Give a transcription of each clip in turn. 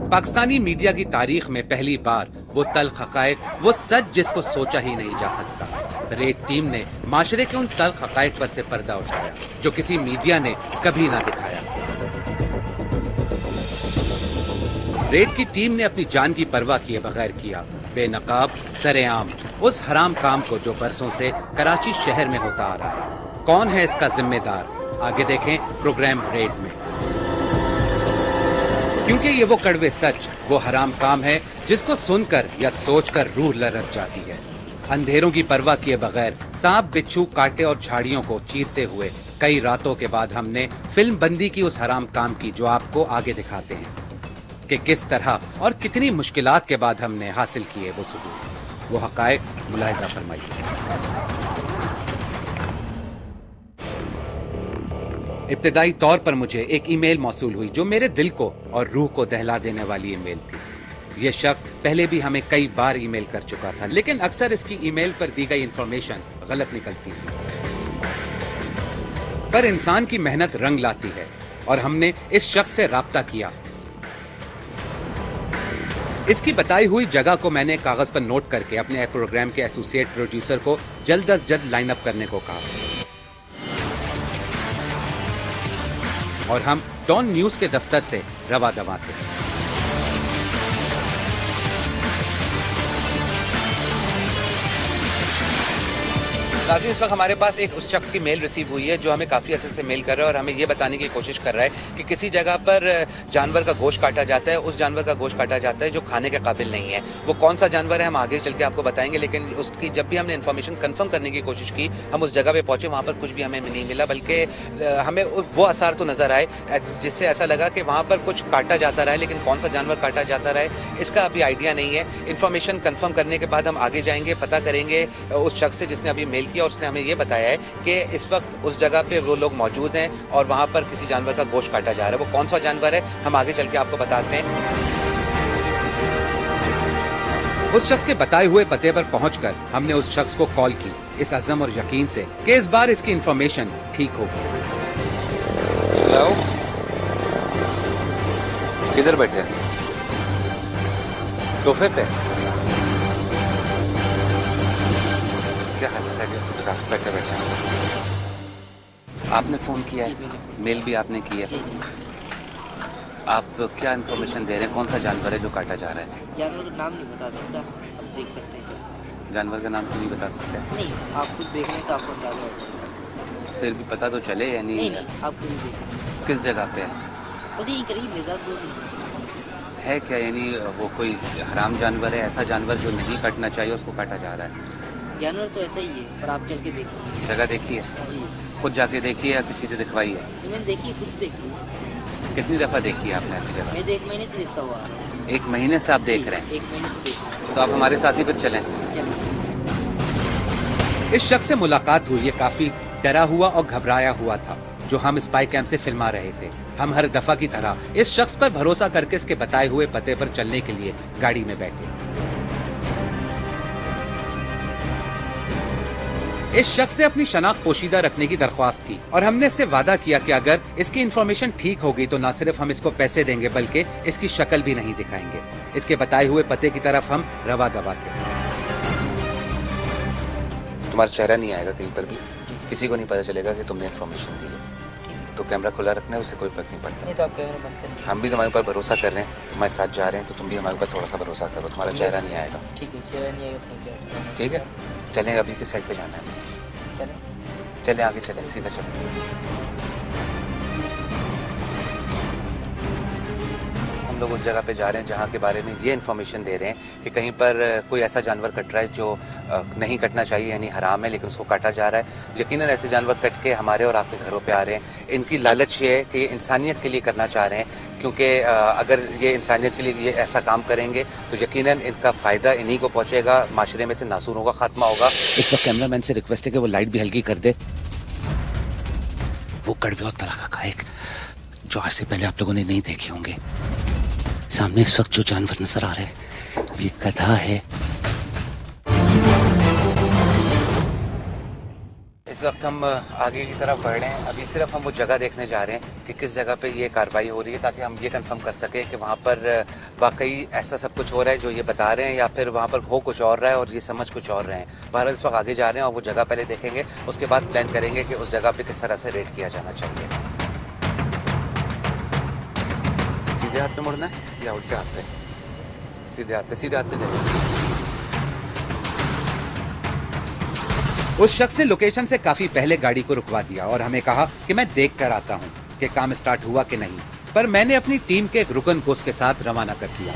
Pakistani media की तारीख में पहली बार वो तल्ख हक़ाइक़, वो सच जिसको सोचा ही नहीं जा सकता। रेड टीम ने माशरे के उन तल्ख हक़ाइक़ पर से पर्दा उठाया जो किसी मीडिया ने कभी ना दिखाया। रेड की टीम ने अपनी जान की परवाह किए बगैर किया बेनकाब सरेआम उस हराम काम को जो बरसों से कराची शहर में होता आ रहा है। कौन है इसका जिम्मेदार, आगे देखें प्रोग्राम रेड में। क्योंकि ये वो कड़वे सच, वो हराम काम है जिसको सुनकर या सोचकर रूह लरस जाती है। अंधेरों की परवाह किए बगैर सांप, बिच्छू, कांटे और झाड़ियों को चीरते हुए कई रातों के बाद हमने फिल्म बंदी की उस हराम काम की जो आपको आगे दिखाते हैं कि किस तरह और कितनी मुश्किलात के बाद हमने हासिल किए वो सबूत, वो हक़ाइक़ मुलाहिज़ा फरमाइए। इब्तिदाई तौर पर मुझे एक ईमेल मौसूल हुई जो मेरे दिल को और रूह को दहला देने वाली ईमेल थी। यह शख्स पहले भी हमें कई बार ईमेल कर चुका था, लेकिन अक्सर इसकी ईमेल पर दी गई इंफॉर्मेशन गलत निकलती थी। पर इंसान की मेहनत रंग लाती है और हमने इस शख्स से राब्ता किया। इसकी बताई हुई जगह को मैंने कागज पर नोट करके अपने प्रोग्राम के एसोसिएट प्रोड्यूसर को जल्द अज जल्द लाइन अप करने को कहा और हम डॉन न्यूज के दफ्तर से रवा दवा थे। नाज़रीन, इस वक्त हमारे पास एक उस शख्स की मेल रिसीव हुई है जो हमें काफ़ी अरसे से मेल कर रहा है और हमें ये बताने की कोशिश कर रहा है कि किसी जगह पर जानवर का गोश्त काटा जाता है, उस जानवर का गोश्त काटा जाता है जो खाने के काबिल नहीं है। वो कौन सा जानवर है हम आगे चल के आपको बताएंगे, लेकिन उसकी जब भी हमने इन्फॉर्मेशन कंफर्म करने की कोशिश की, हम उस जगह पर पहुँचे, वहाँ पर कुछ भी हमें नहीं मिला, बल्कि हमें वो आसार तो नज़र आए जिससे ऐसा लगा कि वहाँ पर कुछ काटा जाता रहा है, लेकिन कौन सा जानवर काटा जाता रहा है इसका अभी आइडिया नहीं है। इन्फॉर्मेशन कंफर्म करने के बाद हम आगे जाएंगे, पता करेंगे उस शख्स से जिसने अभी मेल किया और उसने हमें ये बताया है कि इस वक्त उस जगह पे वो लोग मौजूद हैं और वहां पर किसी जानवर का गोश्त काटा जा रहा है। वो कौन सा जानवर है हम आगे चल के आपको बताते हैं। उस शख्स के बताए हुए पते पर पहुंचकर हमने उस शख्स को कॉल की इस अज़म और यकीन से कि इस बार इसकी इंफॉर्मेशन ठीक होगी। हेलो, किधर बैठे? सोफे पे? क्या हाल है? बैठे बैठे। आपने फोन किया है, मेल भी आपने की है। आप क्या इन्फॉर्मेशन दे रहे हैं? कौन सा जानवर है जो काटा जा रहा है? जानवर का नाम नहीं बता सकता, आप देख सकते हैं। जानवर का नाम क्यों नहीं बता सकते? नहीं, आप खुद देख लें तो आपको अंदाजा होगा। फिर भी पता तो चले या नहीं? नहीं, आप खुद देखें। किस जगह पे है? बस यहीं करीब है, 2 दिन है क्या? यानी वो कोई हराम जानवर है, ऐसा जानवर जो नहीं काटना चाहिए उसको काटा जा रहा है? जानवर तो ऐसा ही है, पर आप चल के देखिए। जगह देखी है? जी। खुद जाके देखी है या किसी से दिखवाई है? मैंने देखी, खुद देखी। कितनी दफ़ा देखी है आपने ऐसी जगह? मैं 1 महीने से देखता हुआ। 1 महीने से आप देख रहे हैं? 1 महीने से देख रहे हैं। तो आप हमारे साथ ही फिर चलें। इस शख्स से मुलाकात हुई, ये काफी डरा हुआ और घबराया हुआ था जो हम स्पाई कैंप से फिल्मा रहे थे। हम हर दफा की तरह इस शख्स पर भरोसा करके इसके बताए हुए पते पर चलने के लिए गाड़ी में बैठे। इस शख्स ने अपनी शनाख्त पोशीदा रखने की दरख्वास्त की और हमने इससे वादा किया कि अगर इसकी इंफॉर्मेशन ठीक होगी तो न सिर्फ हम इसको पैसे देंगे बल्कि इसकी शक्ल भी नहीं दिखाएंगे। इसके बताए हुए पते की तरफ हम रवा दवा थे। तुम्हारा चेहरा नहीं आएगा कहीं पर भी, किसी को नहीं पता चलेगा कि तुमने इन्फॉर्मेशन दी है। तो कैमरा खुला रखना है, उससे कोई फर्क नहीं पड़ता। नहीं तो आप कैमरा बंद करें। हम भी तुम्हारे ऊपर भरोसा कर रहे हैं, तुम्हारे साथ जा रहे हैं, तो तुम भी हमारे ऊपर थोड़ा सा भरोसा करो। तुम्हारा चेहरा नहीं आएगा। ठीक है, चेहरा नहीं आएगा तो क्या? ठीक है, चलें। अभी किस साइड पे जाना है? चलें। चले आगे, चले सीधा चले। हम लोग उस जगह पे जा रहे हैं जहाँ के बारे में ये इन्फॉर्मेशन दे रहे हैं कि कहीं पर कोई ऐसा जानवर कट रहा है जो नहीं कटना चाहिए, यानी हराम है, लेकिन उसको काटा जा रहा है। यकीनन ऐसे जानवर कट के हमारे और आपके घरों पे आ रहे हैं। इनकी लालच ये है कि ये इंसानियत के लिए करना चाह रहे हैं, क्योंकि अगर ये इंसानियत के लिए ये ऐसा काम करेंगे तो यकीनन इनका फ़ायदा इन्हीं को पहुँचेगा, माशरे में से नासूरों का खात्मा होगा। इस वक्त कैमरामैन से रिक्वेस्ट है कि वो लाइट भी हल्की कर दे। वो कड़वे और तल्ख हक़ाइक़ जो आज से पहले आप लोगों ने नहीं देखे होंगे। सामने इस वक्त जो जानवर नजर आ रहा है ये गधा है। इस वक्त हम आगे की तरफ बढ़ रहे हैं। अभी सिर्फ हम वो जगह देखने जा रहे हैं कि किस जगह पे ये कार्रवाई हो रही है, ताकि हम ये कंफर्म कर सकें कि वहाँ पर वाकई ऐसा सब कुछ हो रहा है जो ये बता रहे हैं, या फिर वहाँ पर हो कुछ और रहा है और ये समझ कुछ और रहे हैं। बहरहाल इस वक्त आगे जा रहे हैं और वो जगह पहले देखेंगे, उसके बाद प्लान करेंगे कि उस जगह पर किस तरह से रेड किया जाना चाहिए। सीधे हाथ पे मुड़ना है या उल्टे हाथ पे? सीधे हाथ पे, सीधे हाथ पे जाइए। उस शख्स ने लोकेशन से काफी पहले गाड़ी को रुकवा दिया और हमें कहा कि मैं देख कर आता हूँ कि काम स्टार्ट हुआ कि नहीं, पर मैंने अपनी टीम के एक रुकन को उसके साथ रवाना कर दिया।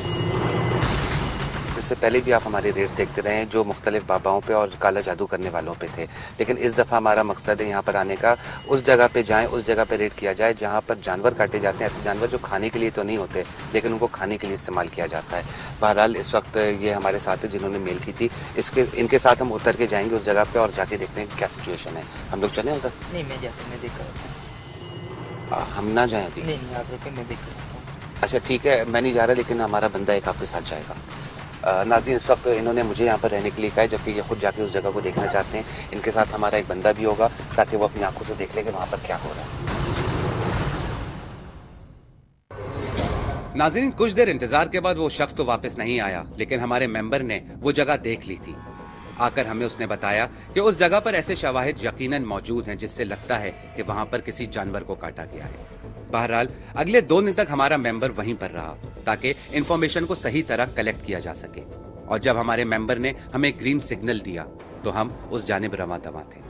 इससे पहले भी आप हमारे रेड्स देखते रहे हैं जो मुख्तलिफ बाबाओं पे और काला जादू करने वालों पे थे, लेकिन इस दफ़ा हमारा मकसद है यहाँ पर आने का, उस जगह पे जाएं, उस जगह पे रेड किया जाए जहाँ पर जानवर काटे जाते हैं, ऐसे जानवर जो खाने के लिए तो नहीं होते लेकिन उनको खाने के लिए इस्तेमाल किया जाता है। बहरहाल इस वक्त ये हमारे साथ है जिन्होंने मेल की थी, इनके साथ हम उतर के जाएंगे उस जगह पर और जाके देखते हैं क्या सिचुएशन है। हम लोग चलें उधर? नहीं, मैं जाकर मैं देख कर आता हूँ। हम ना जाएं अभी? नहीं, आप रुके, मैं देख कर आता हूँ। अच्छा ठीक है, मैं नहीं जा रहा, लेकिन हमारा बंदा एक आपके साथ जाएगा। नाज़रीन, इस वक्त इन्होंने मुझे यहाँ पर रहने के लिए कहा है, जबकि ये खुद जाके उस जगह को देखना चाहते हैं। इनके साथ हमारा एक बंदा भी होगा ताकि वो अपनी आंखों से देख ले कि वहाँ पर क्या हो रहा है। नाज़रीन, कुछ देर इंतजार के बाद वो शख्स तो वापस नहीं आया, लेकिन हमारे मेंबर ने वो जगह देख ली थी। आकर हमें उसने बताया कि उस जगह पर ऐसे शवाहिद यकीनन मौजूद हैं जिससे लगता है कि वहाँ पर किसी जानवर को काटा गया है। बहरहाल अगले 2 दिन तक हमारा मेंबर वहीं पर रहा ताकि इंफॉर्मेशन को सही तरह कलेक्ट किया जा सके, और जब हमारे मेंबर ने हमें ग्रीन सिग्नल दिया तो हम उस जानिब रवां दवा थे।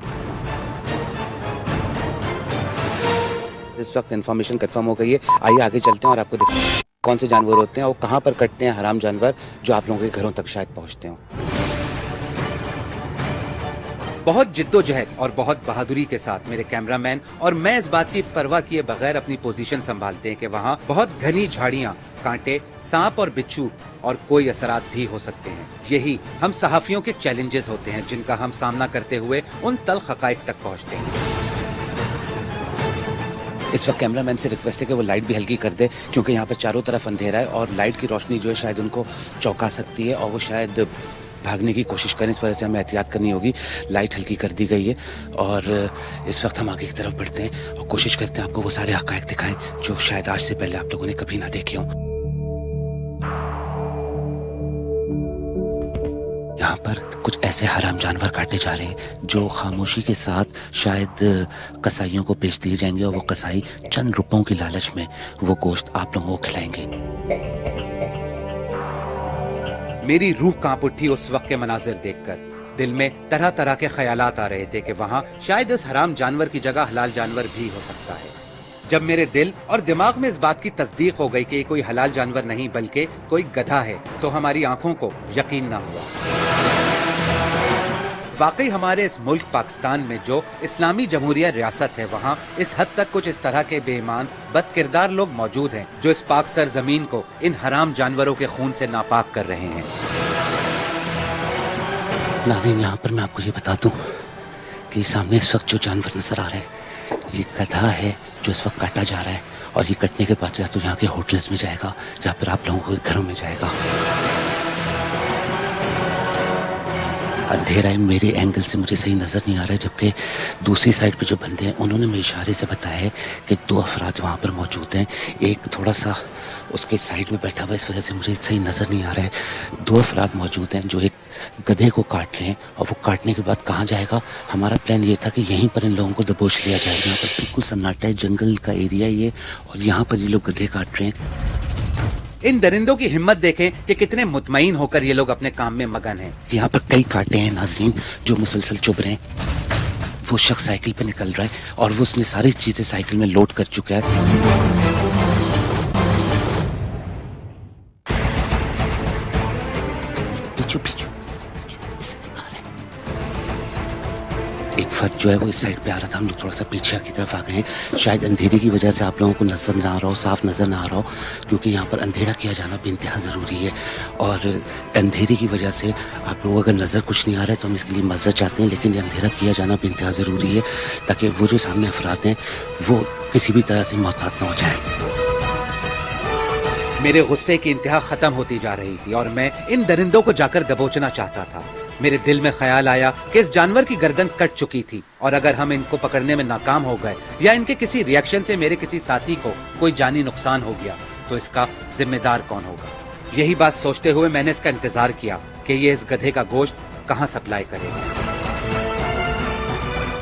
इस वक्त इंफॉर्मेशन कंफर्म हो गई है, आइए आगे चलते हैं और आपको दिखाते हैं कौन से जानवर होते हैं और कहाँ पर कटते हैं हराम जानवर जो आप लोगों के घरों तक शायद पहुँचते हो। बहुत जिद्दोजहद और बहुत बहादुरी के साथ मेरे कैमरामैन और मैं इस बात की परवाह किए बगैर अपनी पोजीशन संभालते हैं कि वहाँ बहुत घनी झाड़ियाँ, कांटे, सांप और बिच्छू और कोई असरात भी हो सकते हैं। यही हम सहाफियों के चैलेंजेस होते हैं जिनका हम सामना करते हुए उन तल्ख हकाइक तक पहुँचते हैं। इस वक्त कैमरामैन से रिक्वेस्ट है कि वो लाइट भी हल्की कर दे, क्योंकि यहाँ पर चारों तरफ अंधेरा है और लाइट की रोशनी जो है शायद उनको चौंका सकती है और वो शायद भागने की कोशिश करें। इस वजह से हमें एहतियात करनी होगी। लाइट हल्की कर दी गई है और इस वक्त हम आगे की तरफ बढ़ते हैं और कोशिश करते हैं आपको वो सारे हकायक दिखाएं जो शायद आज से पहले आप लोगों ने कभी ना देखे हों। यहाँ पर कुछ ऐसे हराम जानवर काटे जा रहे हैं जो खामोशी के साथ शायद कसाईयों को बेच दिए जाएंगे और वो कसाई चंद रुपयों की लालच में वो गोश्त आप लोगों को खिलाएंगे। मेरी रूह कांप उठी उस वक्त के मनाजिर देखकर। दिल में तरह तरह के ख्यालात आ रहे थे कि वहाँ शायद इस हराम जानवर की जगह हलाल जानवर भी हो सकता है। जब मेरे दिल और दिमाग में इस बात की तस्दीक हो गई कि ये कोई हलाल जानवर नहीं बल्कि कोई गधा है, तो हमारी आंखों को यकीन ना हुआ। वाकई हमारे इस मुल्क पाकिस्तान में जो इस्लामी जमहूरिया रियासत है, वहाँ इस हद तक कुछ इस तरह के बेईमान बदकिरदार लोग मौजूद हैं जो इस पाक सरजमीन को इन हराम जानवरों के खून से नापाक कर रहे हैं। नाज़रीन, यहाँ पर मैं आपको ये बता दूं कि सामने इस वक्त जो जानवर नजर आ रहा है ये गधा है जो इस वक्त काटा जा रहा है, और ये कटने के बाद या तो यहाँ के होटल्स में जाएगा या फिर आप लोगों के घरों में जाएगा। अंधेरा है, मेरे एंगल से मुझे सही नज़र नहीं आ रहा है, जबकि दूसरी साइड पे जो बंदे हैं उन्होंने मेरे इशारे से बताया है कि 2 अफराद वहाँ पर मौजूद हैं। एक थोड़ा सा उसके साइड में बैठा हुआ है, इस वजह से मुझे सही नज़र नहीं आ रहा है। 2 अफराद मौजूद हैं जो एक गधे को काट रहे हैं, और वो काटने के बाद कहाँ जाएगा। हमारा प्लान ये था कि यहीं पर इन लोगों को दबोच लिया जाएगा। यहाँ पर बिल्कुल सन्नाटा है, जंगल का एरिया ये, और यहाँ पर ये लोग गधे काट रहे हैं। इन दरिंदों की हिम्मत देखें कि कितने मुतमईन होकर ये लोग अपने काम में मगन हैं। यहाँ पर कई कांटे हैं नाज़रीन जो मुसलसल चुभ रहे हैं। वो शख्स साइकिल पे निकल रहा है और वो उसने सारी चीजें साइकिल में लोड कर चुका है। एक फर्द जो है वो इस साइड पे आ रहा था, हम लोग थोड़ा सा पीछे की तरफ आ गए हैं। शायद अंधेरे की वजह से आप लोगों को नजर ना आ रहा हो, साफ नजर ना आ रहा हो, क्योंकि यहाँ पर अंधेरा किया जाना बेइंतहा ज़रूरी है। और अंधेरे की वजह से आप लोगों को अगर नज़र कुछ नहीं आ रहा है तो हम इसके लिए मदद चाहते हैं, लेकिन अंधेरा किया जाना बेइंतहा ज़रूरी है ताकि वो जो सामने अफराद हैं वो किसी भी तरह से मोहतात ना हो जाए। मेरे गुस्से की इंतहा खत्म होती जा रही थी और मैं इन दरिंदों को जाकर दबोचना चाहता था। मेरे दिल में ख्याल आया कि इस जानवर की गर्दन कट चुकी थी और अगर हम इनको पकड़ने में नाकाम हो गए या इनके किसी रिएक्शन से मेरे किसी साथी को कोई जानी नुकसान हो गया तो इसका जिम्मेदार कौन होगा। यही बात सोचते हुए मैंने इसका इंतजार किया कि ये इस गधे का गोश्त कहां सप्लाई करेगा।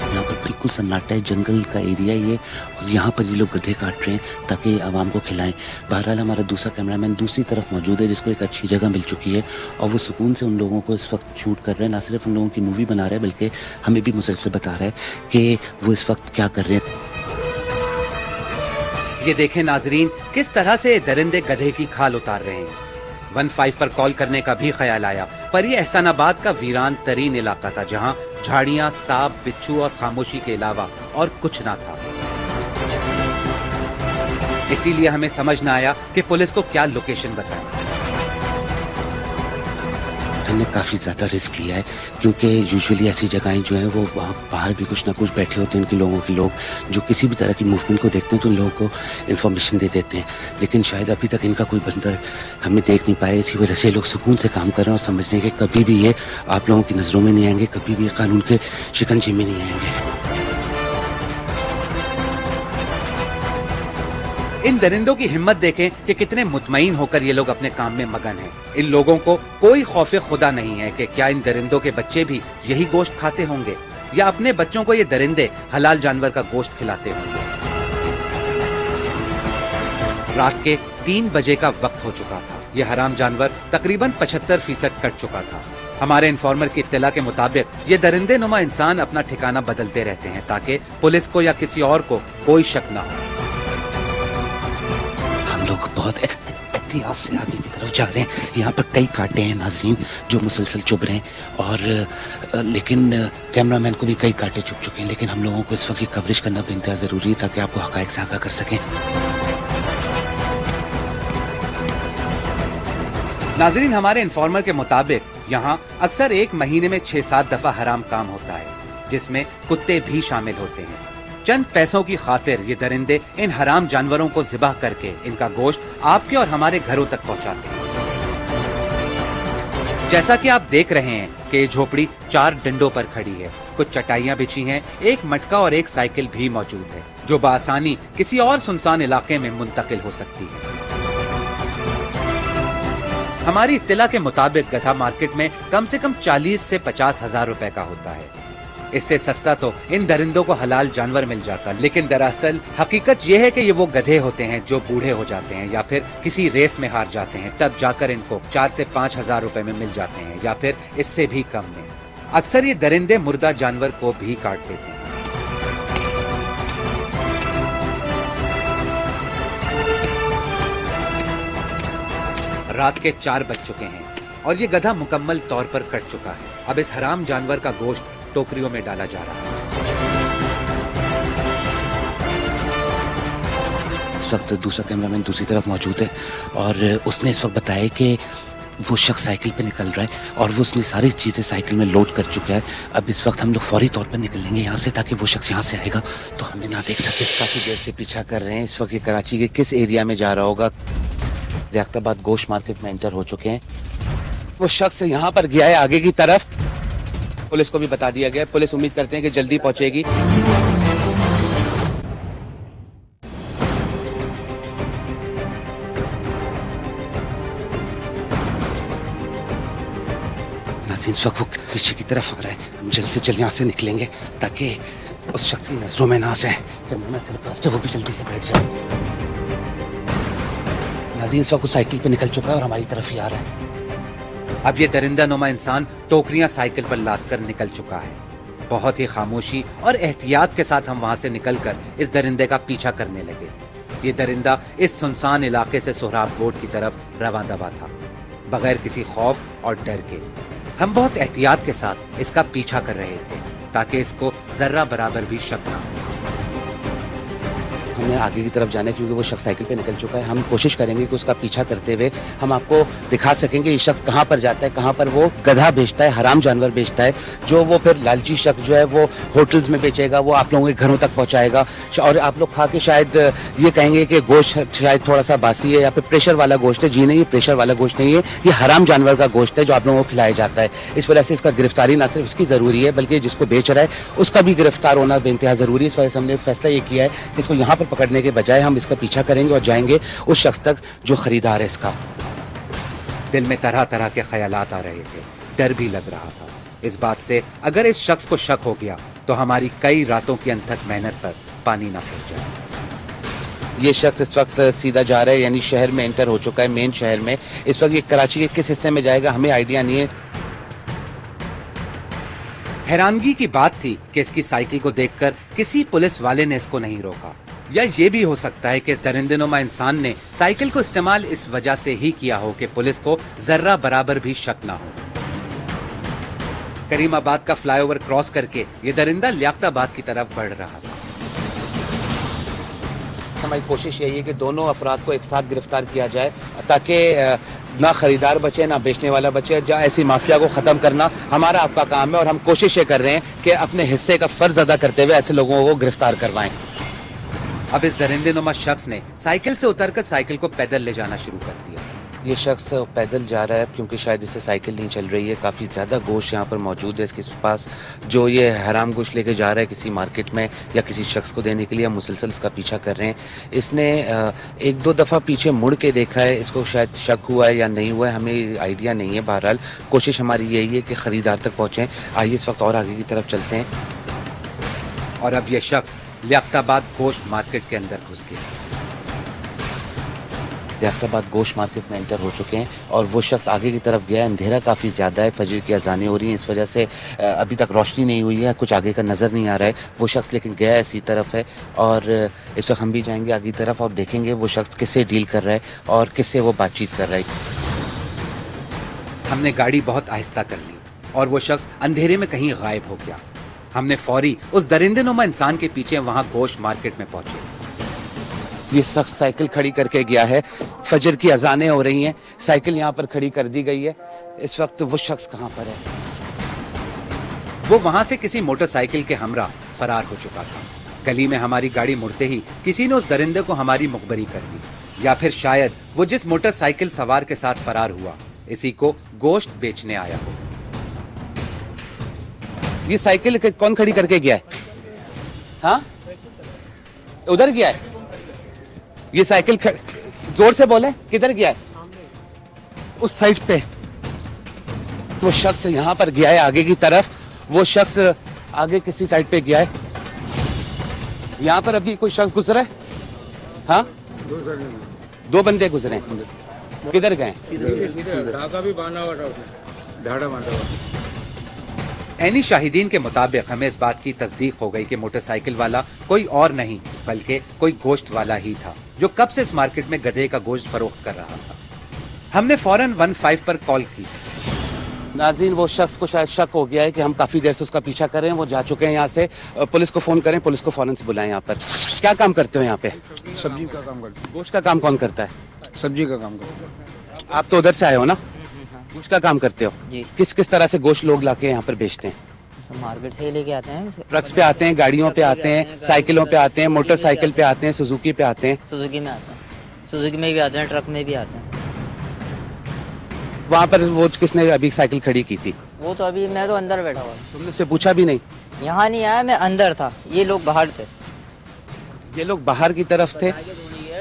यहाँ पर बिल्कुल सन्नाटा है, जंगल का एरिया ये, और यहाँ पर ये लोग गधे काट रहे हैं ताकि आवाम को खिलाएं। बहरहाल हमारा दूसरा कैमरामैन दूसरी तरफ मौजूद है जिसको एक अच्छी जगह मिल चुकी है और वो सुकून से उन लोगों को इस वक्त शूट कर रहे हैं। ना सिर्फ उन लोगों की मूवी बना रहा है बल्कि हमें भी मुसलसल बता रहा है कि वो इस वक्त क्या कर रहे हैं। ये देखें नाजरीन, किस तरह से दरिंदे गधे की खाल उतार रहे हैं। 15 पर कॉल करने का भी ख्याल आया, पर यह एहसानाबाद का वीरान तरीन इलाका था जहां झाड़ियां, सांप, बिच्छू और खामोशी के अलावा और कुछ ना था। इसीलिए हमें समझ ना आया कि पुलिस को क्या लोकेशन बताएं। हमने काफ़ी ज़्यादा रिस्क लिया है क्योंकि यूजुअली ऐसी जगहें जो हैं वो वहाँ बाहर भी कुछ ना कुछ बैठे होते हैं इनके लोगों के लोग जो किसी भी तरह की मूवमेंट को देखते हैं तो उन लोगों को इन्फॉर्मेशन दे देते हैं, लेकिन शायद अभी तक इनका कोई बंदा हमें देख नहीं पाया। इसी वजह से लोग सुकून से काम कर रहे हैं और समझ रहे हैं कि कभी भी ये आप लोगों की नज़रों में नहीं आएंगे, कभी भी ये कानून के शिकंजे में नहीं आएंगे। इन दरिंदों की हिम्मत देखें कि कितने मुतमईन होकर ये लोग अपने काम में मगन हैं। इन लोगों को कोई खौफे खुदा नहीं है कि क्या इन दरिंदों के बच्चे भी यही गोश्त खाते होंगे या अपने बच्चों को ये दरिंदे हलाल जानवर का गोश्त खिलाते होंगे। रात के 3 बजे का वक्त हो चुका था। ये हराम जानवर तकरीबन 75% कट चुका था। हमारे इन्फॉर्मर की इत्तला के मुताबिक ये दरिंदे नुमा इंसान अपना ठिकाना बदलते रहते हैं ताकि पुलिस को या किसी और को कोई शक न हो। लोग बहुत एहतियात से आगे की तरफ जा रहे हैं। यहाँ पर कई कांटे हैं नाज़रीन जो मुसलसल चुभ रहे हैं और लेकिन कैमरामैन को भी कई कांटे चुभ चुके हैं, लेकिन हम लोगों को इस वक्त ये कवरेज करना बेइंतहा ज़रूरी है ताकि आपको हक़ाइक़ से आगाह कर सकें। नाज़रीन, हमारे इन्फॉर्मर के मुताबिक यहाँ अक्सर एक महीने में 6-7 दफा हराम काम होता है जिसमें कुत्ते भी शामिल होते हैं। चंद पैसों की खातिर ये दरिंदे इन हराम जानवरों को ज़िबह करके इनका गोश्त आपके और हमारे घरों तक पहुंचाते हैं। जैसा कि आप देख रहे हैं कि ये झोपड़ी 4 डंडों पर खड़ी है, कुछ चटाइयां बिछी हैं, एक मटका और एक साइकिल भी मौजूद है जो बासानी किसी और सुनसान इलाके में मुंतकिल हो सकती है। हमारी इत्तला के मुताबिक गधा मार्केट में कम से कम 40 से 50 हजार रुपए का होता है। इससे सस्ता तो इन दरिंदों को हलाल जानवर मिल जाता, लेकिन दरअसल हकीकत यह है कि ये वो गधे होते हैं जो बूढ़े हो जाते हैं या फिर किसी रेस में हार जाते हैं, तब जाकर इनको 4 से 5 हजार रुपए में मिल जाते हैं या फिर इससे भी कम में। अक्सर ये दरिंदे मुर्दा जानवर को भी काट देते हैं। रात के 4 बज चुके हैं और ये गधा मुकम्मल तौर पर कट चुका है। अब इस हराम जानवर का गोश्त टोकरियों में डाला जा रहा है। इस वक्त दूसरा कैमरामैन दूसरी तरफ मौजूद है और उसने इस वक्त बताया कि वो शख्स साइकिल पे निकल रहा है और वो उसने सारी चीज़ें साइकिल में लोड कर चुका है। अब इस वक्त हम लोग फौरी तौर पर निकलेंगे यहाँ से ताकि वो शख्स यहाँ से आएगा तो हमें ना देख सके। काफ़ी देर से पीछा कर रहे हैं। इस वक्त ये कराची के किस एरिया में जा रहा होगा? ज़ियादाबाद गोश्त मार्केट में एंटर हो चुके हैं। वो शख्स यहाँ पर गया है आगे की तरफ। पुलिस को भी बता दिया गया। पुलिस उम्मीद करते हैं कि जल्दी पहुंचेगी। नाज़रीन, इस वक्त वो पीछे की तरफ आ रहा है। हम जल्द से जल्द यहाँ से निकलेंगे ताकि उस शख्स की नजरों में ना जाए। कैमरामैन सरपरस्त है, वो भी जल्दी से बैठ जाए। नाज़रीन, इस वक्त वो साइकिल पे निकल चुका है और हमारी तरफ ही आ रहा है। अब ये दरिंदा नुमा इंसान टोकरियां साइकिल पर लाद कर निकल चुका है। बहुत ही खामोशी और एहतियात के साथ हम वहां से निकलकर इस दरिंदे का पीछा करने लगे। ये दरिंदा इस सुनसान इलाके से सोहराब गोट की तरफ रवां दवा था, बगैर किसी खौफ और डर के। हम बहुत एहतियात के साथ इसका पीछा कर रहे थे ताकि इसको जर्रा बराबर भी शक ना हो। हमें आगे की तरफ जाना है क्योंकि वो शख्स साइकिल पे निकल चुका है। हम कोशिश करेंगे कि उसका पीछा करते हुए हम आपको दिखा सकेंगे ये शख्स कहाँ पर जाता है, कहाँ पर वो गधा बेचता है, हराम जानवर बेचता है, जो वो फिर लालची शख्स जो है वो होटल्स में बेचेगा, वो आप लोगों के घरों तक पहुँचाएगा और आप लोग खा के शायद ये कहेंगे कि गोश्त शायद थोड़ा सा बासी है या फिर प्रेशर वाला गोश्त है। जी नहीं, ये प्रेशर वाला गोश्त नहीं है, ये हराम जानवर का गोश्त है जो आप लोगों को खिलाया जाता है। इस वजह से इसका गिरफ्तारी ना सिर्फ इसकी ज़रूरी है बल्कि जिसको बेच रहा है उसका भी गिरफ्तार होना बेइंतहा ज़रूरी है। इस वजह से हमने फैसला ये किया है कि इसको यहाँ पर पकड़ने के बजाय हम इसका पीछा करेंगे और जाएंगे उस शख्स तक जो खरीदार है इसका। दिल में तरह तरह के ख्यालात आ रहे थे, डर भी लग रहा था इस बात से अगर इस शख्स को शक हो गया तो हमारी कई रातों की अनथक मेहनत पर पानी ना फिर जाए। ये शख्स इस वक्त सीधा जा रहा है, यानी शहर में एंटर हो चुका है, मेन शहर में। इस वक्त ये कराची के किस हिस्से में जाएगा हमें आइडिया नहीं है। हैरानगी की बात थी कि इसकी साइकिल को देखकर किसी पुलिस वाले ने इसको नहीं रोका, या ये भी हो सकता है कि इस दरिंदेनुमा इंसान ने साइकिल को इस्तेमाल इस वजह से ही किया हो कि पुलिस को जर्रा बराबर भी शक ना हो। करीमाबाद का फ्लाईओवर क्रॉस करके ये दरिंदा लियाकताबाद की तरफ बढ़ रहा था। हमारी कोशिश यही है कि दोनों अफराद को एक साथ गिरफ्तार किया जाए ताकि ना खरीदार बचे ना बेचने वाला बचे। जो ऐसी माफिया को ख़त्म करना हमारा आपका काम है और हम कोशिश ये कर रहे हैं कि अपने हिस्से का फ़र्ज अदा करते हुए ऐसे लोगों को गिरफ्तार करवाएं। अब इस दरिंदेनुमा शख्स ने साइकिल से उतरकर साइकिल को पैदल ले जाना शुरू कर दिया। ये शख्स पैदल जा रहा है क्योंकि शायद इससे साइकिल नहीं चल रही है। काफ़ी ज़्यादा गोश्त यहाँ पर मौजूद है इसके पास, जो ये हराम गोश्त लेके जा रहा है किसी मार्केट में या किसी शख्स को देने के लिए। हम मुसलसल इसका पीछा कर रहे हैं। इसने एक दो दफ़ा पीछे मुड़ के देखा है, इसको शायद शक हुआ है या नहीं हुआ है हमें आइडिया नहीं है। बहरहाल कोशिश हमारी यही है कि ख़रीदार तक पहुँचें। आइए इस वक्त और आगे की तरफ चलते हैं। और अब ये शख्स लियाकताबाद गोश्त मार्केट के अंदर घुस गया। लियाकताबाद गोश्त मार्केट में एंटर हो चुके हैं और वो शख्स आगे की तरफ गया है। अंधेरा काफ़ी ज़्यादा है, फजर की अजानें हो रही हैं, इस वजह से अभी तक रोशनी नहीं हुई है, कुछ आगे का नज़र नहीं आ रहा है। वो शख्स लेकिन गया है इसी तरफ है और इस वक्त हम भी जाएंगे आगे की तरफ और देखेंगे वो शख्स किससे डील कर रहा है और किससे वो बातचीत कर रहा है। हमने गाड़ी बहुत आहिस्ता कर ली और वो शख्स अंधेरे में कहीं गायब हो गया। हमने फौरी उस दरिंदेनुमा इंसान के पीछे वहां गोश्त मार्केट में पहुंचे। ये शख्स साइकिल खड़ी करके गया है, फजर की अजानें हो रही हैं, साइकिल यहाँ पर खड़ी कर दी गई है। इस वक्त वो शख्स कहाँ पर है? वो वहां से किसी मोटरसाइकिल के हमरा फरार हो चुका था। गली में हमारी गाड़ी मुड़ते ही किसी ने उस दरिंदे को हमारी मुखबरी कर दी, या फिर शायद वो जिस मोटरसाइकिल सवार के साथ फरार हुआ इसी को गोश्त बेचने आया हो। ये साइकिल कौन खड़ी करके गया है? हाँ, उधर गया है ये साइकिल जोर से बोले, किधर गया है? उस साइड पे वो शख्स यहां पर गया है आगे की तरफ। वो शख्स आगे किसी साइड पे गया है। यहां पर अभी कोई शख्स गुजरा है? हाँ, दो बंदे गुजरे हैं। किधर गए? ऐनी शाहिदीन के मुताबिक हमें इस बात की तस्दीक हो गई कि मोटरसाइकिल वाला कोई और नहीं बल्कि कोई गोश्त वाला ही था जो कब से इस मार्केट में गधे का गोश्त फरोख्त कर रहा था। हमने फौरन 15 पर कॉल की। नाज़रीन, वो शख्स को शायद शक हो गया है कि हम काफी देर से उसका पीछा कर रहे हैं। वो जा चुके हैं यहाँ से। पुलिस को फोन करें, पुलिस को फौरन से बुलाएं। यहाँ पर क्या काम करते हो? यहाँ पे सब्जी का काम करते हैं। गोश्त का काम कौन करता है? सब्जी का काम करते हैं। आप तो उधर से आए हो ना? गोश्त का काम करते हो जी। किस किस तरह से गोश्त लोग लाके यहाँ पर बेचते हैं? मार्केट से ही लेके आते हैं। ट्रक्स पे आते हैं, गाड़ियों पे आते हैं, साइकिलों पे आते हैं, मोटरसाइकिल पे आते हैं, सुजुकी पे आते हैं। सुजुकी में आते हैं, सुजुकी में भी आते हैं, ट्रक में भी आते हैं। वहाँ पर वो किसने अभी साइकिल खड़ी की थी? वो तो अभी मैं तो अंदर बैठा हुआ, तुमने उससे पूछा भी नहीं? यहाँ नहीं आया, मैं अंदर था, ये लोग बाहर थे। ये लोग बाहर की तरफ थे।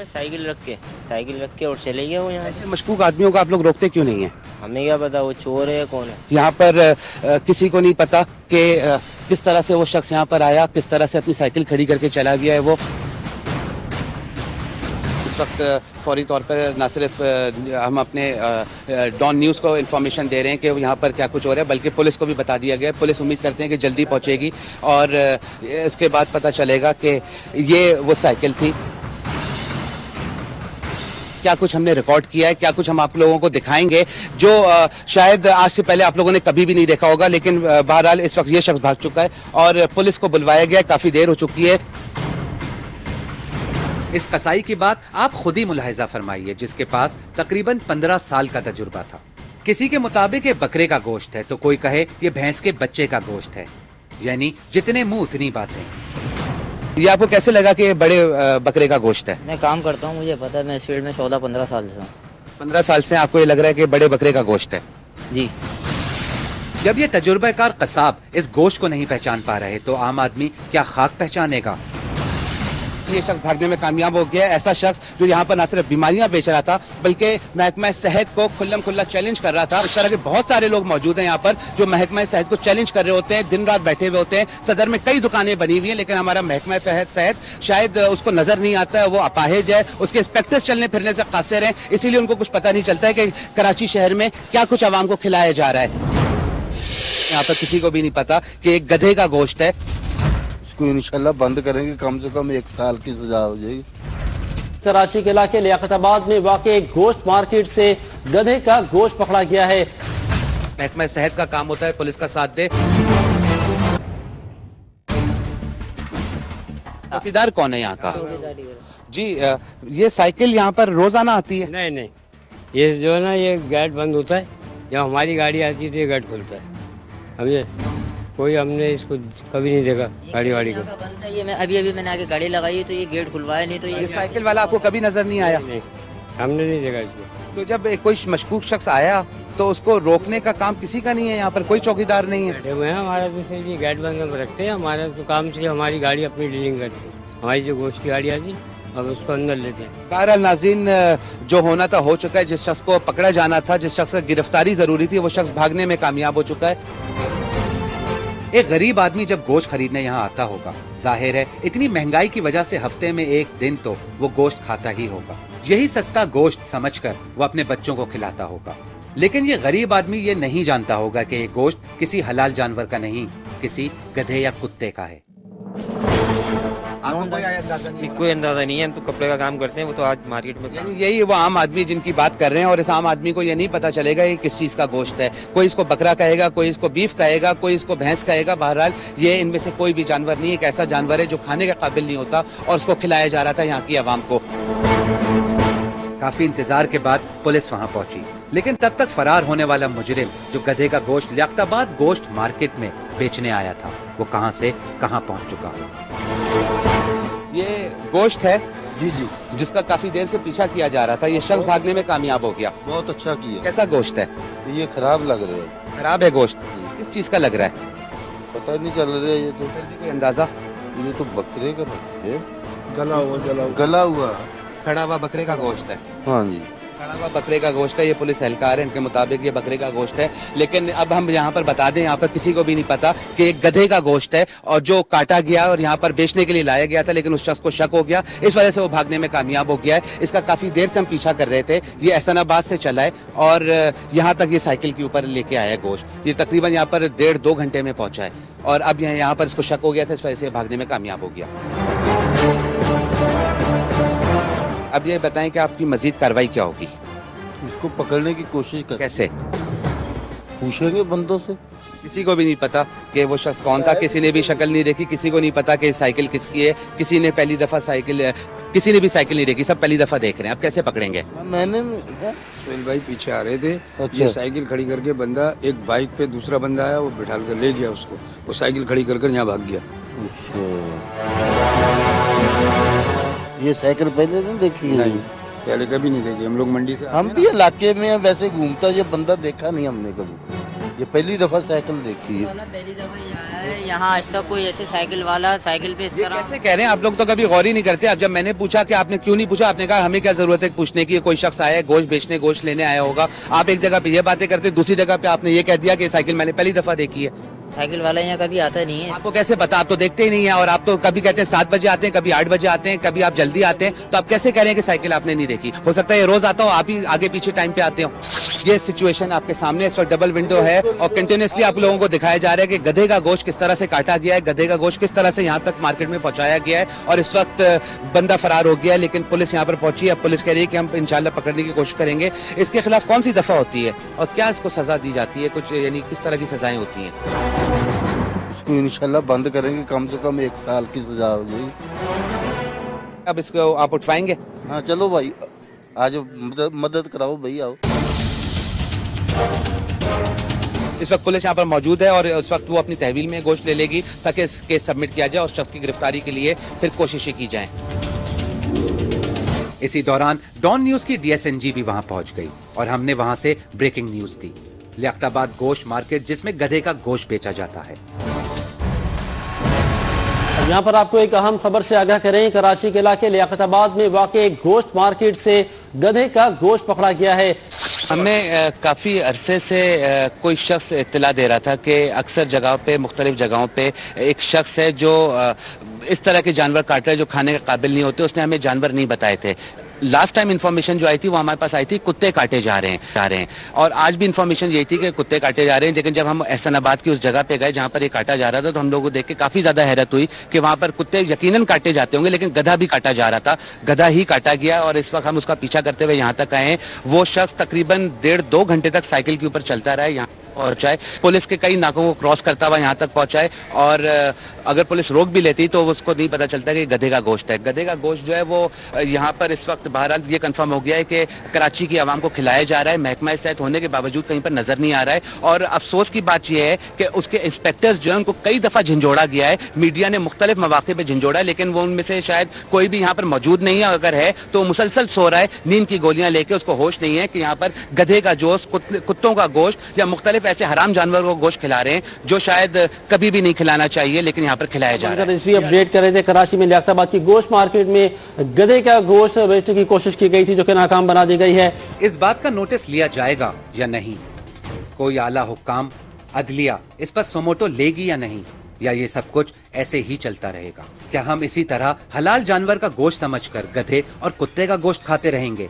साइकिल रख के और चले गए वो। यहाँ ऐसे मशकूक आदमियों को आप लोग रोकते क्यों नहीं है? हमें क्या पता वो चोर है कौन है। यहाँ पर किसी को नहीं पता कि किस तरह से वो शख्स यहाँ पर आया, किस तरह से अपनी साइकिल खड़ी करके चला गया है। वो इस वक्त फौरी तौर पर न सिर्फ हम अपने डॉन न्यूज़ को इन्फॉर्मेशन दे रहे हैं कि यहाँ पर क्या कुछ हो रहा है, बल्कि पुलिस को भी बता दिया गया है। पुलिस उम्मीद करते हैं कि जल्दी पहुँचेगी और इसके बाद पता चलेगा कि ये वो साइकिल थी। क्या कुछ हमने रिकॉर्ड किया है, क्या कुछ हम आप लोगों को दिखाएंगे जो शायद आज से पहले आप लोगों ने कभी भी नहीं देखा होगा। लेकिन बहरहाल इस वक्त ये शख्स भाग चुका है और पुलिस को बुलवाया गया है, काफी देर हो चुकी है। इस कसाई की बात आप खुद ही मुलाहिजा फरमाइए, जिसके पास तकरीबन 15 साल का तजुर्बा था। किसी के मुताबिक ये बकरे का गोश्त है, तो कोई कहे ये भैंस के बच्चे का गोश्त है। यानी जितने मुंह उतनी बातें। ये आपको कैसे लगा कि ये बड़े बकरे का गोश्त है? मैं काम करता हूँ, मुझे पता है, मैं इस फील्ड में 14-15 साल से हूँ। 15 साल से आपको ये लग रहा है कि बड़े बकरे का गोश्त है? जी। जब ये तजुर्बाकार कसाब इस गोश्त को नहीं पहचान पा रहे, तो आम आदमी क्या खाक पहचानेगा? ये शख्स भागने में कामयाब हो गया। ऐसा शख्स जो यहाँ पर न सिर्फ बीमारियां बेच रहा था, बल्कि महकमा सेहत को खुल्लम खुल्ला चैलेंज कर रहा था। इस तरह के बहुत सारे लोग मौजूद हैं यहाँ पर जो महकमा सेहत को चैलेंज कर रहे होते हैं, दिन रात बैठे हुए होते हैं। सदर में कई दुकानें बनी हुई हैं, लेकिन हमारा महकमा सेहत शायद उसको नजर नहीं आता है, वो अपाहिज है, उसके इंस्पेक्टर्स चलने फिरने से कासिर हैं, इसीलिए उनको कुछ पता नहीं चलता है कि कराची शहर में क्या कुछ आवाम को खिलाया जा रहा है। यहाँ पर किसी को भी नहीं पता कि एक गधे का गोश्त है। इसको इंशाल्लाह बंद करेंगे, कम से कम 1 साल की सजा हो जाएगी। कराची के इलाके लियाकताबाद में वाक़ गोश्त मार्केट से गधे का गोश्त पकड़ा गया है। महकमा सेहत का काम होता है पुलिस का साथ दे। चौकीदार कौन है यहाँ का? जी, ये साइकिल यहाँ पर रोजाना आती है? नहीं नहीं, ये जो है ना, ये गेट बंद होता है, जब हमारी गाड़ी आती है तो ये गेट खुलता है। समझे? कोई हमने इसको कभी नहीं देखा गाड़ी वाड़ी को। ये मैं अभी मैंने आगे गाड़ी लगाई तो ये गेट खुलवाया नहीं, तो ये साइकिल वाला आपको कभी नजर नहीं आया? नहीं, हमने नहीं देखा इसको। तो जब कोई मशकूक शख्स आया तो उसको रोकने का काम किसी का नहीं है? यहाँ पर कोई चौकीदार नहीं है? बैठे हुए हैं, हमारा तो सिर्फ ये गेट बंद में रखते हैं। हमारा तो काम से हमारी गाड़ी अपनी डीलिंग करती है, हमारी जो गोश्त की गाड़ी आती है अब उसको अंदर लेते हैं। बहरहाल नाज़रीन, जो होना था हो चुका है। जिस शख्स को पकड़ा जाना था, जिस शख्स का गिरफ्तारी जरूरी थी, वो शख्स भागने में कामयाब हो चुका है। एक गरीब आदमी जब गोश्त खरीदने यहाँ आता होगा, जाहिर है इतनी महंगाई की वजह से हफ्ते में एक दिन तो वो गोश्त खाता ही होगा। यही सस्ता गोश्त समझकर वो अपने बच्चों को खिलाता होगा। लेकिन ये गरीब आदमी ये नहीं जानता होगा कि ये गोश्त किसी हलाल जानवर का नहीं, किसी गधे या कुत्ते का है। कोई अंदाजा नहीं है, हम तो कपड़े का काम करते हैं, वो तो आज मार्केट में यानी यही वो आम आदमी जिनकी बात कर रहे हैं, और इस आम आदमी को ये नहीं पता चलेगा ये किस चीज का गोश्त है। कोई इसको बकरा कहेगा, कोई इसको बीफ कहेगा, कोई इसको भैंस कहेगा। बहरहाल ये इनमें से कोई भी जानवर नहीं, एक ऐसा जानवर है जो खाने के काबिल नहीं होता, और उसको खिलाया जा रहा था यहाँ की आवाम को। काफी इंतजार के बाद पुलिस वहाँ पहुंची, लेकिन तब तक फरार होने वाला मुजरिम जो गधे का गोश्त लियाकताबाद गोश्त मार्केट में बेचने आया था, वो कहां से कहां पहुंच चुका हो। ये गोश्त है जी जी, जिसका काफी देर से पीछा किया जा रहा था। ये शख्स भागने में कामयाब हो गया। बहुत अच्छा किया। कैसा गोश्त है? ये खराब लग रहा है। खराब है गोश्त? किस चीज का लग रहा है? पता नहीं चल रहा है, ये तो कोई अंदाजा? ये तो बकरे का है, गला हुआ सड़ा हुआ बकरे का गोश्त है। हाँ जी, सड़ा हुआ बकरे का गोश्त है। ये पुलिस एहलकार है, इनके मुताबिक ये बकरे का गोश्त है। लेकिन अब हम यहाँ पर बता दें, यहाँ पर किसी को भी नहीं पता कि एक गधे का गोश्त है, और जो काटा गया और यहाँ पर बेचने के लिए लाया गया था, लेकिन उस शख्स को शक हो गया, इस वजह से वो भागने में कामयाब हो गया है। इसका काफी देर से हम पीछा कर रहे थे। ये एहसानाबाद से चला है और यहाँ तक ये साइकिल के ऊपर लेके आया है गोश्त। ये तकरीबन यहाँ पर 1.5-2 घंटे में पहुंचा है, और अब यहाँ पर इसको शक हो गया था, इस वजह से भागने में कामयाब हो गया। अब ये बताएं कि आपकी मजीद कार्रवाई क्या होगी? इसको पकड़ने की कोशिश कर, कैसे? पूछेंगे बंदों से। किसी को भी नहीं पता कि वो शख्स कौन था, किसी ने भी शक्ल नहीं देखी, किसी को नहीं पता कि साइकिल किसकी है, किसी ने पहली दफा किसी ने भी साइकिल नहीं देखी, सब पहली दफा देख रहे हैं। अब कैसे पकड़ेंगे? मैंने सुहेल भाई पीछे आ रहे थे, अच्छा। ये साइकिल खड़ी करके बंदा, एक बाइक पे दूसरा बंदा आया, वो बिठा कर ले गया उसको, वो साइकिल खड़ी कर यहाँ भाग गया। ये साइकिल पहले नहीं देखी है? नहीं, पहले कभी नहीं देखी। हम लोग मंडी से हम भी इलाके में वैसे घूमता, ये बंदा देखा नहीं हमने कभी। ये पहली दफा साइकिल देखी है। पहली दफा ये आया है यहाँ, आज तक कोई ऐसे साइकिल वाला साइकिल पे इस ये तरह। कैसे कह रहे हैं आप लोग? तो कभी गौर ही नहीं करते। अब जब मैंने पूछा कि आपने क्यों नहीं पूछा, आपने कहा हमें क्या जरूरत है पूछने की, कोई शख्स आया है गोश्त बेचने, गोश्त लेने आया होगा। आप एक जगह पे ये बातें करते, दूसरी जगह पे आपने ये कह दिया कि साइकिल मैंने पहली दफा देखी है। साइकिल वाला यहाँ कभी आता नहीं है। आपको कैसे पता? आप तो देखते ही नहीं है, और आप तो कभी कहते हैं 7 बजे आते हैं, कभी 8 बजे आते हैं, कभी आप जल्दी आते हैं, तो आप कैसे कह रहे हैं कि साइकिल आपने नहीं देखी? हो सकता है ये रोज आता हो, आप ही आगे पीछे टाइम पे आते हो। ये सिचुएशन आपके सामने इस वक्त डबल विंडो है, और कंटिन्यूसली आप लोगों को दिखाया जा रहा है कि गधे का गोश्त किस तरह से काटा गया है, गधे का गोश्त किस तरह से यहाँ तक मार्केट में पहुंचाया गया है, और इस वक्त बंदा फरार हो गया है, लेकिन पुलिस यहाँ पर पहुंची है। पुलिस कह रही है कि हम इंशाल्लाह पकड़ने की कोशिश करेंगे। इसके खिलाफ कौन सी दफा होती है और क्या इसको सजा दी जाती है, कुछ यानी किस तरह की सजाएं होती हैं? इसको इंशाल्लाह बंद करेंगे, कम से कम 1 साल की सजा हो जाएगी। अब इसको आप उठवाएंगे? हाँ चलो भाई, आज मदद कराओ भाई, आओ। इस वक्त पुलिस यहाँ पर मौजूद है और उस वक्त वो अपनी तहवील में गोश्त ले लेगी ताकि इस केस सबमिट किया जाए और शख्स की गिरफ्तारी के लिए फिर कोशिशें की जाएं। इसी दौरान डॉन न्यूज की डीएसएनजी भी वहां पहुंच गई और हमने वहां से ब्रेकिंग न्यूज दी। लियाकताबाद गोश्त मार्केट जिसमें गधे का गोश्त बेचा जाता है। यहाँ पर आपको एक अहम खबर से आगाह करें, कराची के इलाके लियाकताबाद में वाक़ एक गोश्त मार्केट से गधे का गोश्त पकड़ा गया है। हमें काफी अरसे से कोई शख्स इत्तला दे रहा था कि अक्सर जगहों पे, मुख्तलिफ जगहों पे एक शख्स है जो इस तरह के जानवर काट रहा है जो खाने के काबिल नहीं होते। उसने हमें जानवर नहीं बताए थे। लास्ट टाइम इन्फॉर्मेशन जो आई थी वो हमारे पास आई थी कुत्ते काटे जा रहे हैं और आज भी इन्फॉर्मेशन यही थी कि कुत्ते काटे जा रहे हैं। लेकिन जब हम एहसनाबाद की उस जगह पे गए जहां पर ये काटा जा रहा था तो हम लोगों को देख के काफी ज्यादा हैरत हुई कि वहां पर कुत्ते यकीनन काटे जाते होंगे लेकिन गधा भी काटा जा रहा था। गधा ही काटा गया और इस वक्त हम उसका पीछा करते हुए यहाँ तक आए। वो शख्स तकरीबन 1.5-2 घंटे तक साइकिल के ऊपर चलता रहा, यहाँ पहुंचाए, पुलिस के कई नाकों को क्रॉस करता हुआ यहाँ तक पहुंचाए और अगर पुलिस रोक भी लेती तो उसको नहीं पता चलता कि गधे का गोश्त है। गधे का गोश्त जो है वो यहाँ पर इस वक्त बहरहाल ये कंफर्म हो गया है कि कराची की आवाम को खिलाया जा रहा है। महकमा सेहत होने के बावजूद कहीं पर नजर नहीं आ रहा है और अफसोस की बात यह है कि उसके इंस्पेक्टर्स जो है उनको कई दफा झंझोड़ा गया है। मीडिया ने मुख्तलिफ मौके पर झंझोड़ा लेकिन वो उनमें से शायद कोई भी यहाँ पर मौजूद नहीं है। अगर है तो मुसलसल सो रहा है, नींद की गोलियां लेके, उसको होश नहीं है कि यहाँ पर गधे का गोश्त, कुत्तों का गोश्त या मुख्तलिफ ऐसे हराम जानवरों को गोश्त खिला रहे हैं जो शायद कभी भी नहीं खिलाना चाहिए लेकिन यहाँ पर खिलाया जा रहा है। इसलिए अपडेट कर रहे थे, कराची में लियाकताबाद की गोश्त मार्केट में गधे का गोश्त बेचने की कोशिश की गई थी जो कि नाकाम बना दी गई है। इस बात का नोटिस लिया जाएगा या नहीं? कोई आला हुक्काम, अदलिया इस पर सोमोटो लेगी या नहीं? या ये सब कुछ ऐसे ही चलता रहेगा? क्या हम इसी तरह हलाल जानवर का गोश्त समझकर गधे और कुत्ते का गोश्त खाते रहेंगे?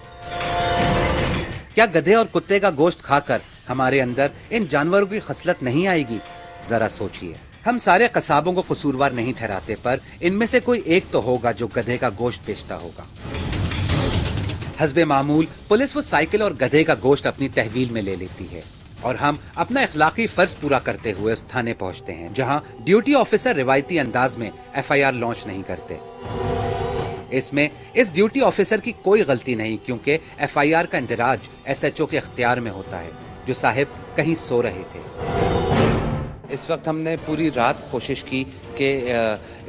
क्या गधे और कुत्ते का गोश्त खाकर हमारे अंदर इन जानवरों की खसलत नहीं आएगी? जरा सोचिए। हम सारे कसाबों को कसूरवार नहीं ठहराते पर इनमें से कोई एक तो होगा जो गधे का गोश्त बेचता होगा। हस्बे मामूल पुलिस वो साइकिल और गधे का गोश्त अपनी तहवील में ले लेती है और हम अपना इखलाकी फर्ज पूरा करते हुए उस थाने पहुंचते हैं जहां ड्यूटी ऑफिसर रिवायती अंदाज में एफआईआर लॉन्च नहीं करते। इसमें इस ड्यूटी ऑफिसर की कोई गलती नहीं क्योंकि एफआईआर का इंदिराज एसएचओ के इख्तियार में होता है जो साहिब कहीं सो रहे थे। इस वक्त हमने पूरी रात कोशिश की कि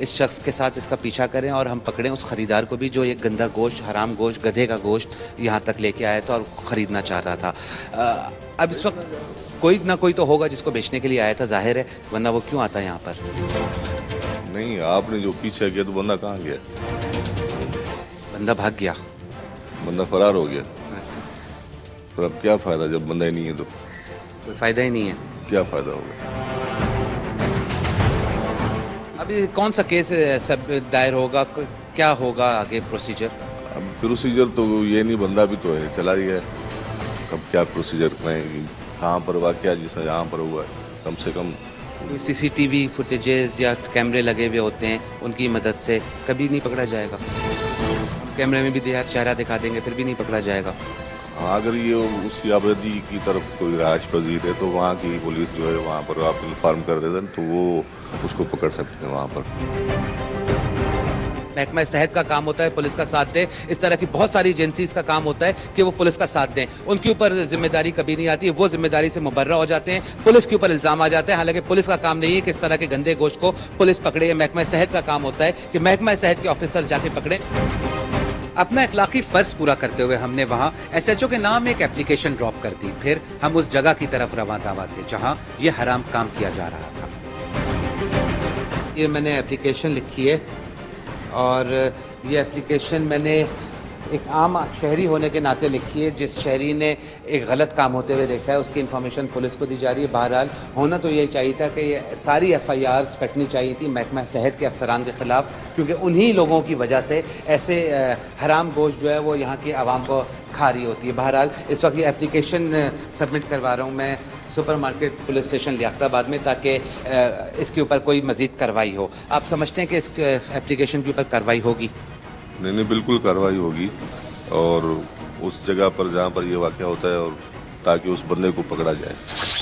इस शख्स के साथ इसका पीछा करें और हम पकड़ें उस खरीदार को भी जो ये गंदा गोश्त, हराम गोश्त, गधे का गोश्त यहाँ तक लेके आया था और खरीदना चाह रहा था। अब इस वक्त कोई ना कोई तो होगा जिसको बेचने के लिए आया था, जाहिर है, वरना वो क्यों आता यहाँ पर? नहीं, आपने जो पीछे किया तो बंदा कहाँ गया? बंदा भाग गया, बंदा फरार हो गया। तो अब क्या फायदा जब बंदा ही नहीं है तो? कोई फायदा ही नहीं है। क्या फायदा होगा? अभी कौन सा केस सब दायर होगा, क्या होगा आगे प्रोसीजर? अब प्रोसीजर तो ये नहीं, बंदा भी तो है, चला गया। अब क्या प्रोसीजर करें? कहाँ पर वाकया जिस यहाँ पर हुआ है, कम से कम सीसीटीवी फुटेजेस या कैमरे लगे हुए होते हैं, उनकी मदद से कभी नहीं पकड़ा जाएगा। कैमरे में भी चेहरा दिखा देंगे फिर भी नहीं पकड़ा जाएगा। हाँ, अगर ये उसी आबादी की तरफ कोई राज पजीर है तो वहाँ की पुलिस जो है वहाँ पर आप इन्फॉर्म कर देते हैं तो वो उसको पकड़ सकते हैं वहाँ पर। महकमा सेहत का काम होता है पुलिस का साथ दे। इस तरह की बहुत सारी एजेंसीज का काम होता है कि वो पुलिस का साथ दें। उनके ऊपर जिम्मेदारी कभी नहीं आती, वो जिम्मेदारी से मुबर्रा हो जाते हैं, पुलिस के ऊपर इल्जाम आ जाते हैं। हालांकि पुलिस का काम नहीं है कि इस तरह के गंदे गोश्त को पुलिस पकड़े। महकमा सेहत का काम होता है कि महकमा सेहत के ऑफिसर्स जाके पकड़े। अपना इखलाकी फर्ज पूरा करते हुए हमने वहां एसएचओ के नाम एक एप्लीकेशन ड्रॉप कर दी। फिर हम उस जगह की तरफ रवाना थे जहां ये हराम काम किया जा रहा था। ये मैंने एप्लीकेशन लिखी है और ये एप्लीकेशन मैंने एक आम शहरी होने के नाते लिखी है। जिस शहरी ने एक गलत काम होते हुए देखा है उसकी इन्फॉर्मेशन पुलिस को दी जा रही है। बहरहाल होना तो यही चाहिए था कि ये सारी एफआईआर्स कटनी चाहिए थी महकमा सेहत के अफसरान के खिलाफ, क्योंकि उन्हीं लोगों की वजह से ऐसे हराम गोश्त जो है वो यहाँ की आवाम को खा रही होती है। बहरहाल इस वक्त ये एप्लीकेशन सबमिट करवा रहा हूँ मैं super market police station Liaquatabad में ताकि इसके ऊपर कोई मज़ीद कार्रवाई हो। आप समझते हैं कि इस एप्लीकेशन के ऊपर कार्रवाई होगी? नहीं, बिल्कुल कार्रवाई होगी और उस जगह पर जहाँ पर ये वाक़या होता है और ताकि उस बंदे को पकड़ा जाए।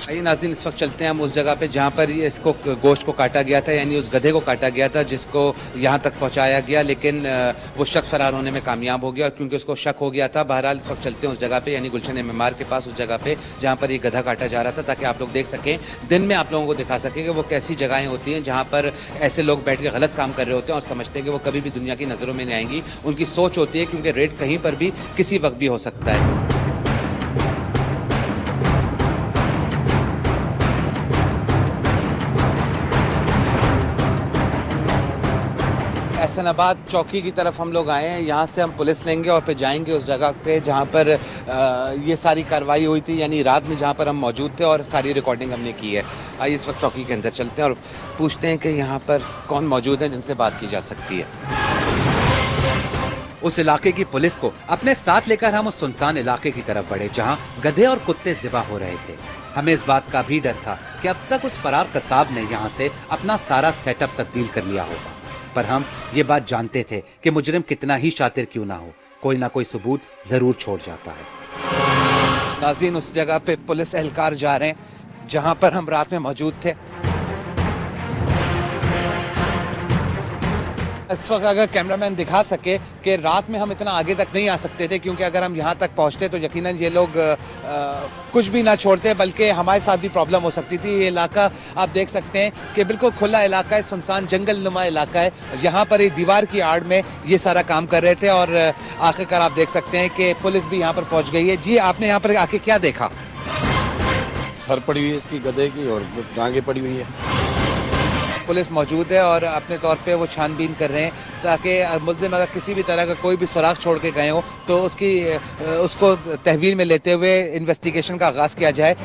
आइए नाज़रीन, इस वक्त चलते हैं हम उस जगह पे जहाँ पर ये इसको गोश्त को काटा गया था, यानी उस गधे को काटा गया था जिसको यहाँ तक पहुँचाया गया, लेकिन वो शख्स फरार होने में कामयाब हो गया क्योंकि उसको शक हो गया था। बहरहाल इस वक्त चलते हैं उस जगह पे, यानी गुलशन मेमार के पास, उस जगह पे जहाँ पर ये गधा काटा जा रहा था, ताकि आप लोग देख सकें, दिन में आप लोगों को दिखा सकें कि वो कैसी जगहें होती हैं जहाँ पर ऐसे लोग बैठ के गलत काम कर रहे होते हैं और समझते हैं कि वो कभी भी दुनिया की नज़रों में नहीं आएंगी। उनकी सोच होती है क्योंकि रेड कहीं पर भी किसी वक्त भी हो सकता है। एहसनाबाद चौकी की तरफ हम लोग आए हैं, यहाँ से हम पुलिस लेंगे और फिर जाएंगे उस जगह पे जहाँ पर ये सारी कार्रवाई हुई थी, यानी रात में जहाँ पर हम मौजूद थे और सारी रिकॉर्डिंग हमने की है। आइए इस वक्त चौकी के अंदर चलते हैं और पूछते हैं कि यहाँ पर कौन मौजूद है जिनसे बात की जा सकती है। उस इलाके की पुलिस को अपने साथ लेकर हम उस सुनसान इलाके की तरफ बढ़े जहाँ गधे और कुत्ते ज़िबा हो रहे थे। हमें इस बात का भी डर था कि अब तक उस फरार कसाब ने यहाँ से अपना सारा सेटअप तब्दील कर लिया होगा, पर हम ये बात जानते थे कि मुजरिम कितना ही शातिर क्यों ना हो, कोई ना कोई सबूत जरूर छोड़ जाता है। नाज़रीन, उस जगह पे पुलिस एहलकार जा रहे हैं जहां पर हम रात में मौजूद थे। इस वक्त अगर कैमरामैन दिखा सके कि रात में हम इतना आगे तक नहीं आ सकते थे, क्योंकि अगर हम यहाँ तक पहुँचते तो यकीनन ये लोग कुछ भी ना छोड़ते, बल्कि हमारे साथ भी प्रॉब्लम हो सकती थी। ये इलाका आप देख सकते हैं कि बिल्कुल खुला इलाका है, सुनसान जंगल नुमा इलाका है। यहाँ पर एक दीवार की आड़ में ये सारा काम कर रहे थे और आखिरकार आप देख सकते हैं कि पुलिस भी यहाँ पर पहुँच गई है। जी, आपने यहाँ पर आके क्या देखा? सर पड़ी हुई है इसकी गधे की और टांगे पड़ी हुई है। पुलिस मौजूद है और अपने तौर पे वो छानबीन कर रहे हैं ताकि मुलजिम अगर किसी भी तरह का कोई भी सुराग छोड़ के गए हो तो उसको तहवील में लेते हुए इन्वेस्टिगेशन का आगाज़ किया जाए।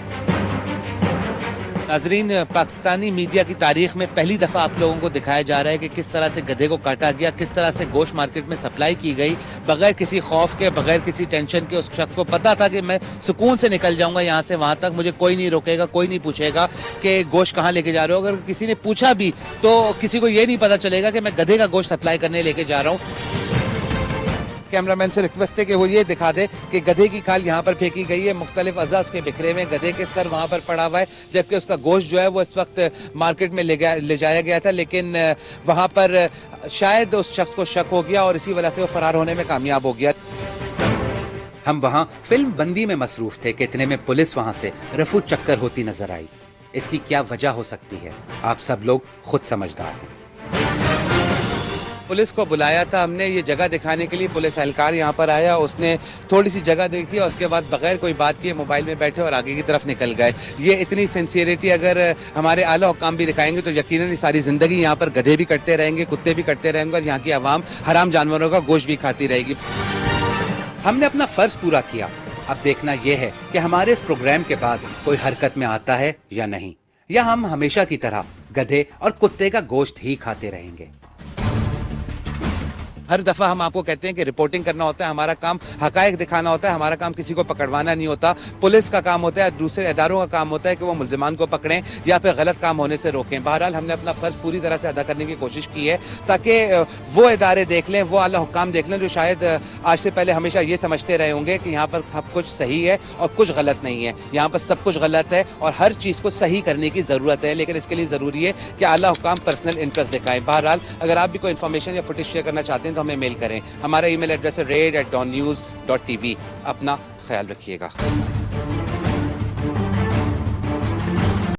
नाजरीन, पाकिस्तानी मीडिया की तारीख में पहली दफ़ा आप लोगों को दिखाया जा रहा है कि किस तरह से गधे को काटा गया, किस तरह से गोश्त मार्केट में सप्लाई की गई, बगैर किसी खौफ के, बगैर किसी टेंशन के। उस शख्स को पता था कि मैं सुकून से निकल जाऊंगा यहाँ से वहाँ तक, मुझे कोई नहीं रोकेगा, कोई नहीं पूछेगा कि गोश्त कहाँ लेके जा रहे हो। अगर किसी ने पूछा भी तो किसी को ये नहीं पता चलेगा कि मैं गधे का गोश्त सप्लाई करने लेके जा रहा हूँ। कैमरामैन से रिक्वेस्ट है कि वो ये दिखा दे कि गधे की खाल यहाँ पर फेंकी गई है, मुख्तलिफ अज़ा उसके बिखरे हुए, गधे के सर वहाँ पर पड़ा हुआ है, जबकि उसका गोश्त जो है वो इस वक्त मार्केट में ले जाया गया था, लेकिन वहाँ पर शायद उस शख्स को शक हो गया और इसी वजह से वो फरार होने में कामयाब हो गया। हम वहाँ फिल्म बंदी में मसरूफ थे कि इतने में पुलिस वहाँ से रफू चक्कर होती नजर आई। इसकी क्या वजह हो सकती है, आप सब लोग खुद समझदार हैं। पुलिस को बुलाया था हमने ये जगह दिखाने के लिए, पुलिस एहलकार यहाँ पर आया, उसने थोड़ी सी जगह देखी और उसके बाद बगैर कोई बात किए मोबाइल में बैठे और आगे की तरफ निकल गए। ये इतनी सिंसियरिटी अगर हमारे आला हुक्काम भी दिखाएंगे तो यकीनन सारी जिंदगी यहाँ पर गधे भी कटते रहेंगे, कुत्ते भी कटते रहेंगे और यहाँ की आवाम हराम जानवरों का गोश्त भी खाती रहेगी। हमने अपना फर्ज पूरा किया, अब देखना यह है कि हमारे इस प्रोग्राम के बाद कोई हरकत में आता है या नहीं, या हम हमेशा की तरह गधे और कुत्ते का गोश्त ही खाते रहेंगे। हर दफ़ा हम आपको कहते हैं कि रिपोर्टिंग करना होता है, हमारा काम हकायक दिखाना होता है, हमारा काम किसी को पकड़वाना नहीं होता। पुलिस का काम होता है, दूसरे इदारों का काम होता है कि वो मुल्जिमान को पकड़ें या फिर गलत काम होने से रोकें। बहरहाल हमने अपना फ़र्ज पूरी तरह से अदा करने की कोशिश की है ताकि वो इदारे देख लें, वो आला हुक्काम देख लें जो शायद आज से पहले हमेशा ये समझते रहे होंगे कि यहाँ पर सब कुछ सही है और कुछ गलत नहीं है। यहाँ पर सब कुछ गलत है और हर चीज़ को सही करने की ज़रूरत है, लेकिन इसके लिए ज़रूरी है कि आला हुक्काम पर्सनल इंटरेस्ट दिखाएं। बहरहाल अगर आप भी कोई इन्फॉर्मेशन या फुटेज शेयर करना चाहते हैं तो हमें मेल करें। हमारा ईमेल एड्रेस है raid@dawnnews.tv। अपना ख्याल रखिएगा।